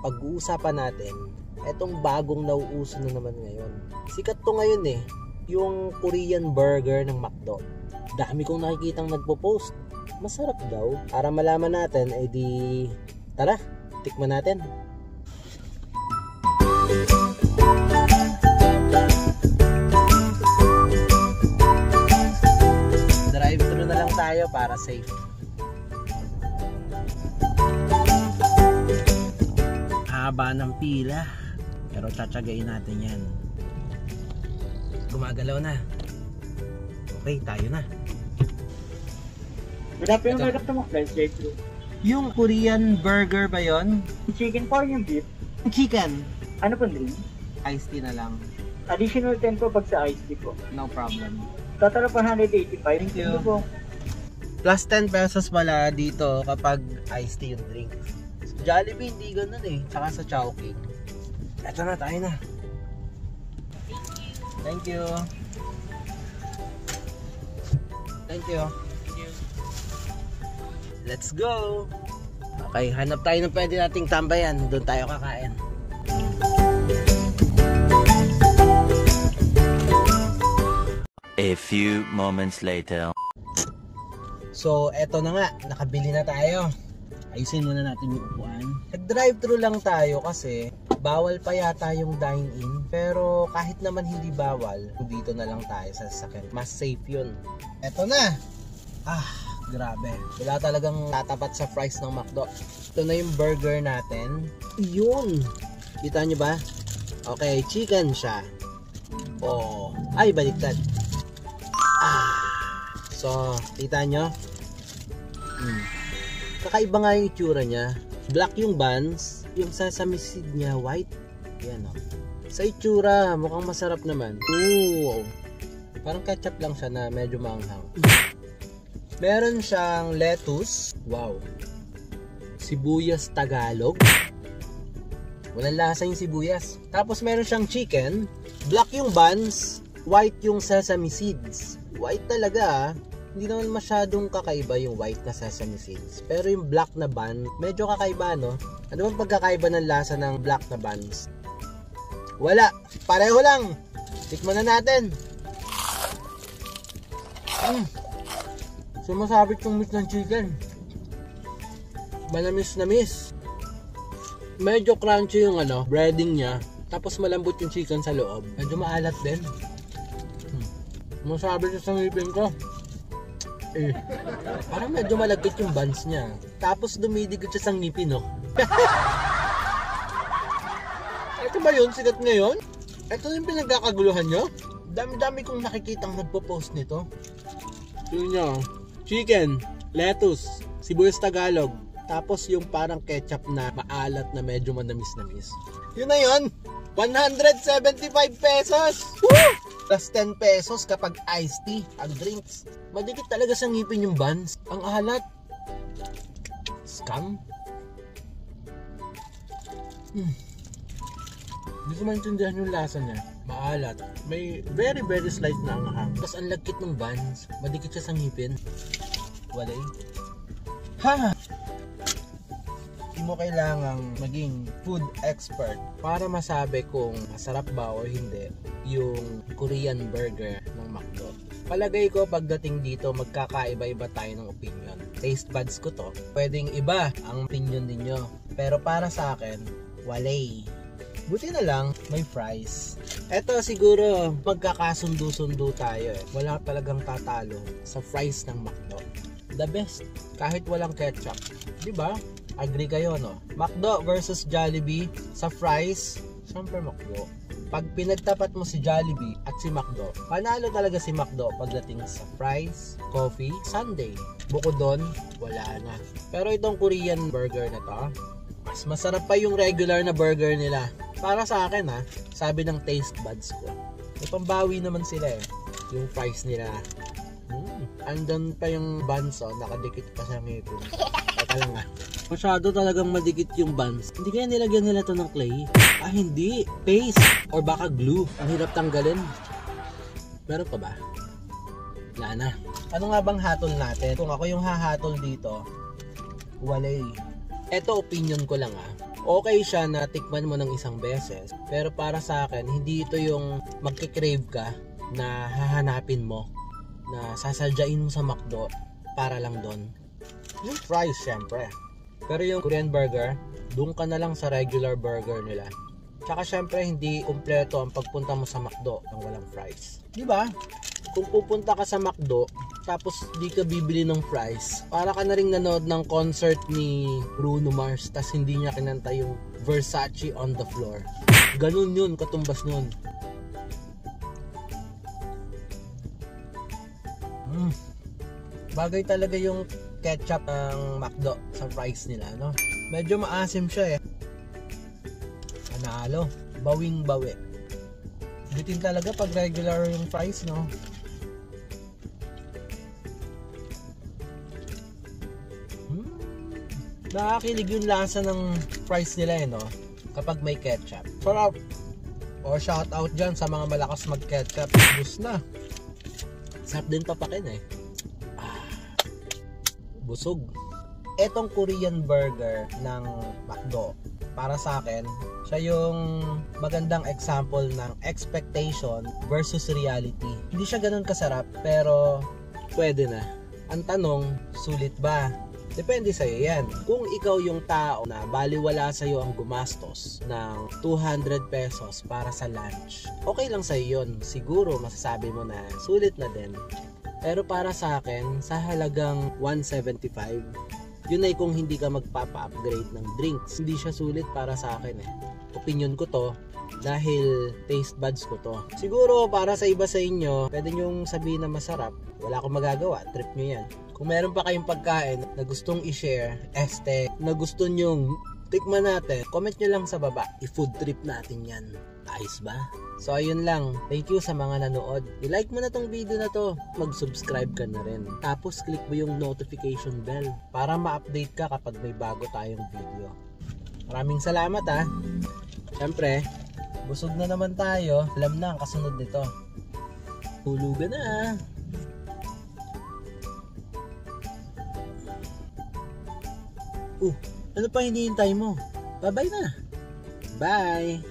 pag-uusapan natin etong bagong nauuso na naman ngayon. Sikat to ngayon eh, yung Korean burger ng McDo. Dami kong nakikitang nagpo-post. Masarap daw. Para malaman natin, tara, tikman natin. Drive-thru na lang tayo para safe. Haba ng pila, pero tsatsagain natin yan. Gumagalaw na. Okay, tayo na. Good afternoon, welcome to McDonald's drive-thru. Yung Korean burger ba yon? Chicken po yung beef. Chicken. Ano po drink? Iced tea na lang. Additional 10 po pag sa iced tea po. No problem. Total of 185. Thank you. Po. Plus 10 pesos pala dito kapag iced tea yung drink. Sa Jollibee hindi ganun eh. Tsaka sa Chowking. Eto na, tayo na. Thank you. Thank you. Let's go! Okay, hanap tayo ng pwede nating tambayan. Doon tayo kakain. A few moments later. So, eto na nga. Nakabili na tayo. Ayusin muna natin yung upuan. Nag-drive-thru lang tayo kasi bawal pa yata yung dine-in. Pero kahit naman hindi bawal, dito na lang tayo sa sasakyan. Mas safe yun. Eto na! Grabe. Wala talagang tatapat sa fries ng McDo. Ito na yung burger natin. Yun! Kita nyo ba? Okay, chicken siya. Oh. Ay, baliktad. So, kita nyo? Kakaiba nga yung itsura niya. Black yung buns. Yung sesame seed niya, white. Yan o. Sa itsura, mukhang masarap naman. Ooh. Parang ketchup lang siya na medyo maanghang. Meron siyang lettuce. Wow. Sibuyas Tagalog. Walang lasa yung sibuyas. Tapos meron siyang chicken. Black yung buns. White yung sesame seeds. White talaga. Hindi naman masyadong kakaiba yung white na sesame seeds. Pero yung black na bun, medyo kakaiba, no? Ano bang pagkakaiba ng lasa ng black na buns? Wala. Pareho lang. Tikman na natin. Sumasabit yung meat ng chicken. Manamis na miss. Medyo crunchy yung breading niya. Tapos malambot yung chicken sa loob. Medyo maalat din. Masabit sa ngipin ko. Parang medyo malagkit yung buns niya. Tapos dumidigot siya sa ngipin, no? Ito ba yun? Sikat ngayon? Ito yung pinagkakaguluhan nyo? Dami-dami kong nakikitang nagpo-post nito. Yun nyo. Chicken, lettuce, sibuyas Tagalog, tapos yung parang ketchup na maalat na medyo manamis-namis. Yun na yun! 175 pesos! Woo! Plus 10 pesos kapag iced tea ang drinks. Madikit talaga sa ngipin yung buns. Ang alat. Scam? Hindi ko maintindihan yung lasa niya. Maalat. May very slight na anghang. Tapos ang lagkit ng buns. Madikit siya sa ngipin. Walay. Ha! Hindi mo kailangang maging food expert para masabi kung masarap ba o hindi yung Korean burger ng McDo. Palagay ko pagdating dito magkakaiba-iba tayo ng opinion. Taste buds ko to. Pwedeng iba ang opinion ninyo. Pero para sa akin, walay. Buti na lang, may fries. Eto siguro, magkakasundo-sundo tayo eh. Wala talagang tatalo sa fries ng McDo. The best, kahit walang ketchup. Diba? Agree kayo, no? McDo versus Jollibee sa fries, syempre McDo. Pag pinagtapat mo si Jollibee at si McDo, panalo talaga si McDo pagdating sa fries, coffee, sundae. Bukod doon, wala na. Pero itong Korean burger na to, mas masarap pa yung regular na burger nila. Para sa akin sabi ng taste buds ko. May pambawi naman sila eh. Yung fries nila. Andun pa yung buns nakadikit pa sa ngipin. Teka lang Masyado talagang madikit yung buns. Hindi kaya nilagyan nila to ng clay? Hindi. Paste. Or baka glue. Ang hirap tanggalin. Meron pa ba? Wala na. Ano nga bang hatol natin? Kung ako yung hahatol dito, walay. Eto opinion ko lang Okay siya na tikman mo ng isang beses. Pero para sa akin, hindi ito yung magkikrave ka na hahanapin mo, na sasadyain mo sa McDo para lang doon. Yung fries, syempre. Pero yung Korean burger, doon ka na lang sa regular burger nila. Tsaka syempre, hindi kumpleto ang pagpunta mo sa McDo nang walang fries. Di ba? Kung pupunta ka sa McDo, tapos di ka bibili ng fries, para ka na rin nanood ng concert ni Bruno Mars, tas hindi niya kinanta yung Versace on the Floor. Ganun yun, katumbas nun. Bagay talaga yung ketchup ng McDo sa fries nila, no? Medyo maasim siya eh. Panalo, bawing bawi. Bitin talaga pag regular yung fries, no? Nakakilig yung lasa ng fries nila eh, no? Kapag may ketchup. Sarap! O shout out dyan sa mga malakas mag ketchup. Bus na. Sarap din papakin eh. Busog. Etong Korean burger ng McDo, para sa akin, siya yung magandang example ng expectation versus reality. Hindi siya ganun kasarap, pero pwede na. Ang tanong, sulit ba? Depende sa'yo yan. Kung ikaw yung tao na baliwala sa'yo ang gumastos ng 200 pesos para sa lunch, okay lang sa'yo yun. Siguro masasabi mo na sulit na din. Pero para sa akin, sa halagang 175, yun ay kung hindi ka magpapa-upgrade ng drinks. Hindi siya sulit para sa akin eh. Opinion ko to dahil taste buds ko to. Siguro para sa iba sa inyo, pwede nyong sabihin na masarap. Wala akong magagawa, trip nyo yan. Kung meron pa kayong pagkain na gustong i-share, na gusto nyong tikman natin, comment nyo lang sa baba. I-food trip natin yan. Ayos ba? So ayun lang. Thank you sa mga nanood. I-like mo na tong video na to. Mag-subscribe ka na rin. Tapos click mo yung notification bell para ma-update ka kapag may bago tayong video. Maraming salamat ha. Siyempre, busog na naman tayo. Alam na ang kasunod nito. Hulugan na. Ano pa hinihintay mo? Bye-bye na. Bye!